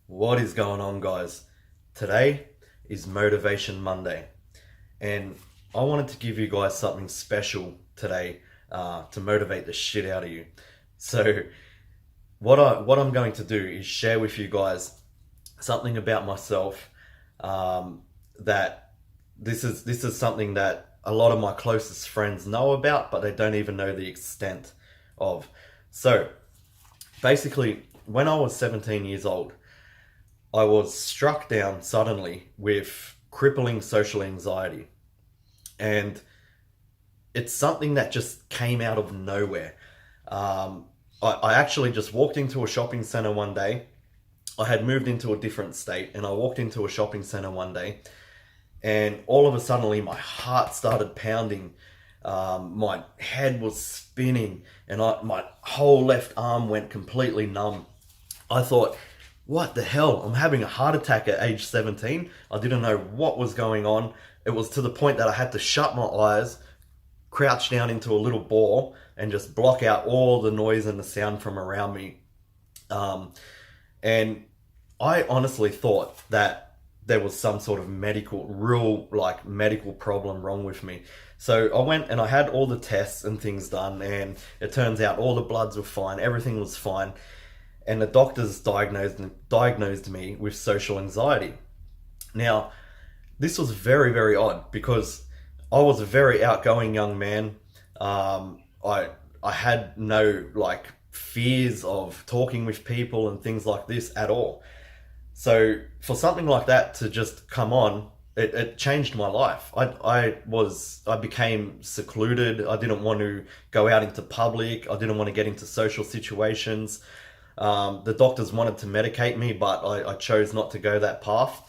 What is going on, guys? Today is Motivation Monday, and I wanted to give you guys something special today to motivate the shit out of you. So what I'm going to do is share with you guys something about myself that this is something that a lot of my closest friends know about, but they don't even know the extent of. So basically, when I was 17 years old, I was struck down suddenly with crippling social anxiety. And it's something that just came out of nowhere. I actually just walked into a shopping center one day. I had moved into a different state, and I walked into a shopping center one day, and all of a sudden my heart started pounding. My head was spinning, and my whole left arm went completely numb. I thought, what the hell? I'm having a heart attack at age 17. I didn't know what was going on. It was to the point that I had to shut my eyes, crouch down into a little ball, and just block out all the noise and the sound from around me. And I honestly thought that there was some sort of medical problem wrong with me. So I went and I had all the tests and things done, and it turns out all the bloods were fine, everything was fine. And the doctors diagnosed me with social anxiety. Now, this was very, very odd because I was a very outgoing young man. I had no fears of talking with people and things like this at all. So for something like that to just come on, it changed my life. I became secluded. I didn't want to go out into public. I didn't want to get into social situations. The doctors wanted to medicate me, but I chose not to go that path.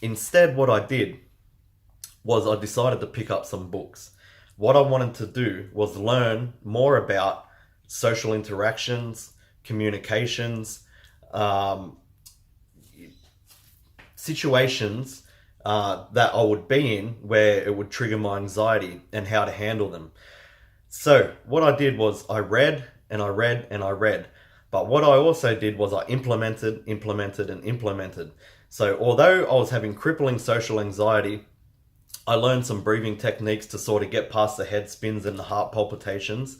Instead, what I did was I decided to pick up some books. What I wanted to do was learn more about social interactions, communications, situations that I would be in where it would trigger my anxiety and how to handle them. So what I did was I read and I read and I read. But what I also did was I implemented. So although I was having crippling social anxiety, I learned some breathing techniques to sort of get past the head spins and the heart palpitations.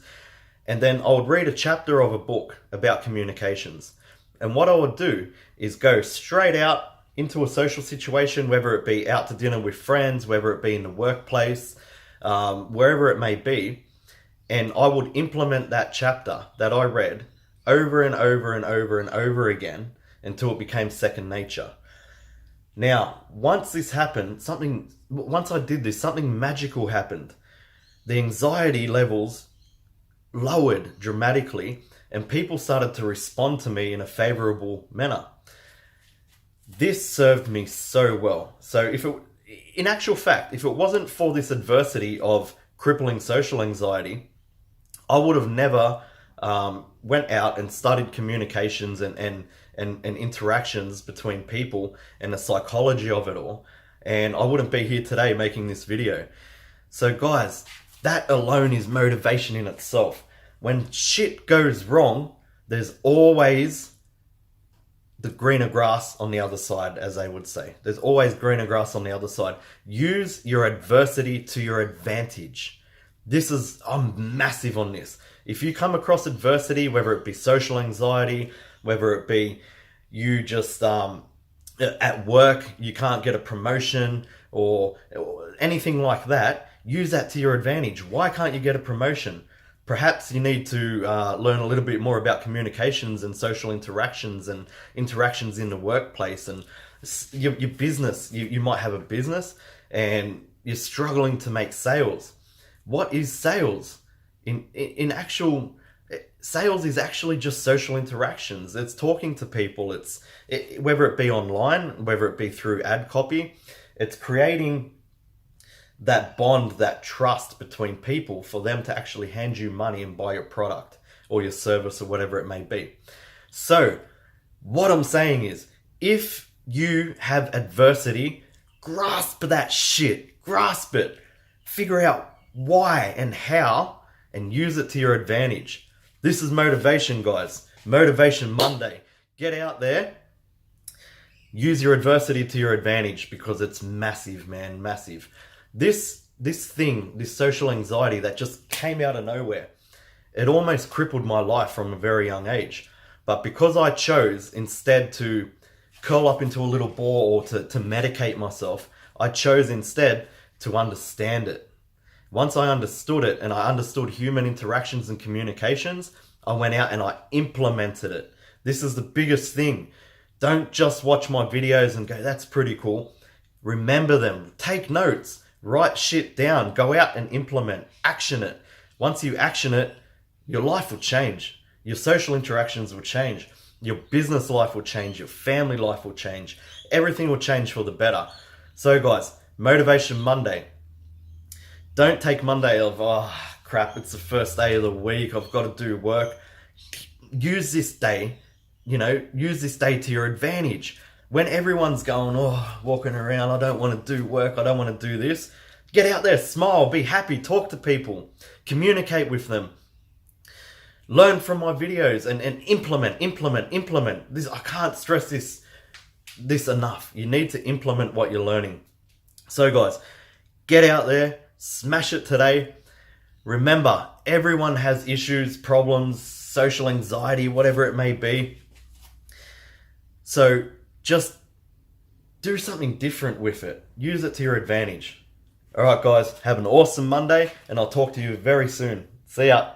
And then I would read a chapter of a book about communications. And what I would do is go straight out into a social situation, whether it be out to dinner with friends, whether it be in the workplace, wherever it may be. And I would implement that chapter that I read over and over and over and over again until it became second nature. Now, once this happened, once I did this, something magical happened. The anxiety levels lowered dramatically, and people started to respond to me in a favorable manner. This served me so well. So in actual fact, if it wasn't for this adversity of crippling social anxiety, I would have never went out and studied communications and interactions between people and the psychology of it all. And I wouldn't be here today making this video. So guys, that alone is motivation in itself. When shit goes wrong, there's always the greener grass on the other side, as they would say. There's always greener grass on the other side. Use your adversity to your advantage. I'm massive on this. If you come across adversity, whether it be social anxiety, whether it be you just at work, you can't get a promotion or anything like that, use that to your advantage. Why can't you get a promotion? Perhaps you need to learn a little bit more about communications and social interactions and interactions in the workplace and your business. You might have a business and you're struggling to make sales. What is sales? In actual, sales is actually just social interactions. It's talking to people. Whether it be online, whether it be through ad copy, it's creating that bond, that trust between people for them to actually hand you money and buy your product or your service or whatever it may be. So what I'm saying is, if you have adversity, grasp that shit, grasp it, figure out why and how, and use it to your advantage. This is motivation, guys. Motivation Monday. Get out there Use your adversity to your advantage, because it's massive, man, massive. This social anxiety that just came out of nowhere, it almost crippled my life from a very young age. But because I chose instead to curl up into a little ball or to medicate myself, I chose instead to understand it. Once I understood it and I understood human interactions and communications, I went out and I implemented it. This is the biggest thing. Don't just watch my videos and go, that's pretty cool. Remember them, take notes, write shit down, go out and implement, action it. Once you action it, your life will change. Your social interactions will change. Your business life will change. Your family life will change. Everything will change for the better. So guys, Motivation Monday. Don't take Monday of, oh crap, it's the first day of the week, I've got to do work. Use this day, use this day to your advantage. When everyone's going, walking around, I don't want to do work, I don't want to do this. Get out there, smile, be happy, talk to people, communicate with them. Learn from my videos and implement. This, I can't stress this enough. You need to implement what you're learning. So guys, get out there, smash it today. Remember, everyone has issues, problems, social anxiety, whatever it may be. So just do something different with it. Use it to your advantage. All right, guys, have an awesome Monday, and I'll talk to you very soon. See ya.